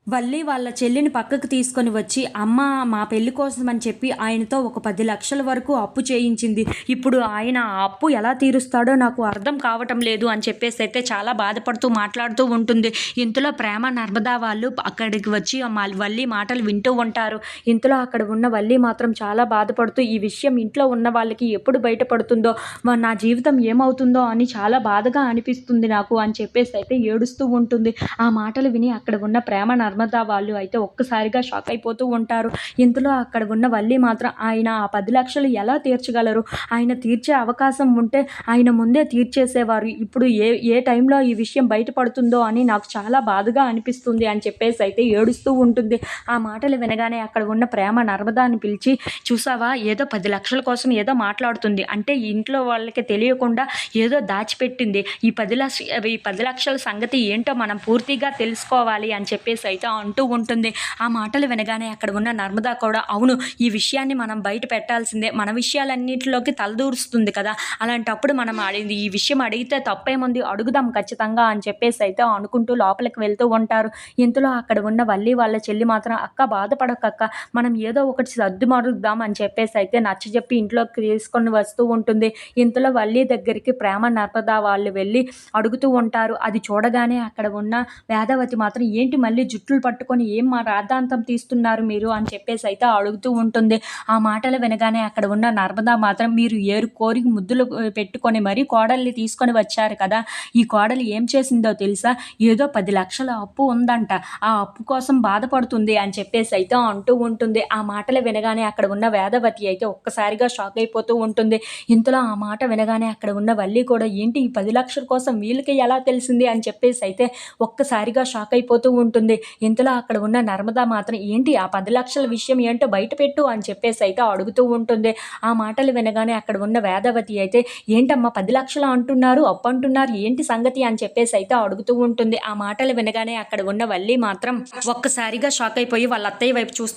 వల్లి వాళ్ళ చెల్లిని పక్కకు తీసుకొని వచ్చి, "అమ్మ మా పెళ్లి కోసం" అని చెప్పి ఆయనతో ఒక 10,00,000 వరకు అప్పు చేయించింది. ఇప్పుడు ఆయన ఆ అప్పు ఎలా తీరుస్తాడో నాకు అర్థం కావటం లేదు అని చెప్పేసైతే చాలా బాధపడుతూ మాట్లాడుతూ ఉంటుంది. ఇంతలో ప్రేమ, నర్మదా వాళ్ళు అక్కడికి వచ్చి వల్లి మాటలు వింటూ ఉంటారు. ఇంతలో అక్కడ ఉన్న వల్లి మాత్రం చాలా బాధపడుతూ, ఈ విషయం ఇంట్లో ఉన్న వాళ్ళకి ఎప్పుడు బయటపడుతుందో, నా జీవితం ఏమవుతుందో అని చాలా బాధగా అనిపిస్తుంది నాకు అని చెప్పేసైతే ఏడుస్తూ ఉంటుంది. ఆ మాటలు విని అక్కడ ఉన్న ప్రేమ, నర్మదా వాళ్ళు అయితే ఒక్కసారిగా షాక్ అయిపోతూ ఉంటారు. ఇంతలో అక్కడ ఉన్న వల్లి మాత్రం, ఆయన ఆ 10,00,000 ఎలా తీర్చగలరు? ఆయన తీర్చే అవకాశం ఉంటే ఆయన ముందే తీర్చేసేవారు. ఇప్పుడు ఏ టైంలో ఈ విషయం బయటపడుతుందో అని నాకు చాలా బాధగా అనిపిస్తుంది అని చెప్పేసైతే ఏడుస్తూ ఉంటుంది. ఆ మాటలు వినగానే అక్కడ ఉన్న ప్రేమ నర్మదాని పిలిచి, "చూసావా, ఏదో 10,00,000 కోసం ఏదో మాట్లాడుతుంది. అంటే ఇంట్లో వాళ్ళకి తెలియకుండా ఏదో దాచిపెట్టింది. ఈ 10,00,000 సంగతి ఏంటో మనం పూర్తిగా తెలుసుకోవాలి" అని చెప్పేసైతే అంటూ ఉంటుంది. ఆ మాటలు వినగానే అక్కడ ఉన్న నర్మదా కూడా, "అవును, ఈ విషయాన్ని మనం బయట పెట్టాల్సిందే. మన విషయాలన్నిటిలోకి తలదూరుస్తుంది కదా! అలాంటప్పుడు మనం ఈ విషయం అడిగితే తప్పేముంది, అడుగుదాం ఖచ్చితంగా" అని చెప్పేసైతే అనుకుంటూ లోపలికి వెళ్తూ ఉంటారు. ఇంతలో అక్కడ ఉన్న వల్లి వాళ్ళ చెల్లి మాత్రం, "అక్క బాధపడకక్క, మనం ఏదో ఒకటి సర్దుమరుద్దాం" అని చెప్పేసైతే నచ్చజెప్పి ఇంట్లోకి తీసుకొని వస్తూ ఉంటుంది. ఇంతలో వల్లి దగ్గరికి ప్రేమ, నర్మదా వాళ్ళు వెళ్ళి అడుగుతూ ఉంటారు. అది చూడగానే అక్కడ ఉన్న వేదవతి మాత్రం, "ఏంటి మళ్ళీ జుట్లు పట్టుకొని ఏం మా రాద్ధాంతం తీస్తున్నారు మీరు" అని చెప్పేసైతే అడుగుతూ ఉంటుంది. ఆ మాటలు వినగానే అక్కడ ఉన్న నర్మదా మాత్రం, "మీరు ఏరు కోరి ముద్దులు పెట్టుకొని మరీ కోడల్ని తీసుకొని వచ్చారు కదా! ఈ కోడలు ఏం చేసిందో తెలుసా? ఏదో 10,00,000 అప్పు ఉందంట. ఆ అప్పు కోసం బాధపడుతుంది" అని చెప్పేసైతే అంటూ ఉంటుంది. ఆ మాటలు వినగానే అక్కడ ఉన్న వేదవతి అయితే ఒక్కసారిగా షాక్ అయిపోతూ ఉంటుంది. ఇంతలో ఆ మాట వినగానే అక్కడ ఉన్న వల్లి కూడా, "ఏంటి ఈ 10,00,000 కోసం వీళ్ళకి ఎలా తెలిసింది" అని చెప్పేసైతే ఒక్కసారిగా షాక్ అయిపోతూ ఉంటుంది. ఇంతలో అక్కడ ఉన్న నర్మదా మాత్రం, "ఏంటి ఆ 10,00,000 విషయం ఏంటో బయటపెట్టు" అని చెప్పేసైతే అడుగుతూ ఉంటుంది. ఆ మాటలు వినగానే అక్కడ ఉన్న వేదవతి అయితే, "ఏంటమ్మా 10,00,000 అంటున్నారు, అప్పు అంటున్నారు, ఏంటి సంగతి" అని చెప్పేసైతే అడుగుతూ ఉంటుంది. ఆ మాటలు వినగానే అక్కడ ఉన్న వల్లి మాత్రం ఒక్కసారిగా షాక్ అయిపోయి వాళ్ళ అత్తయ్య వైపు చూస్తూ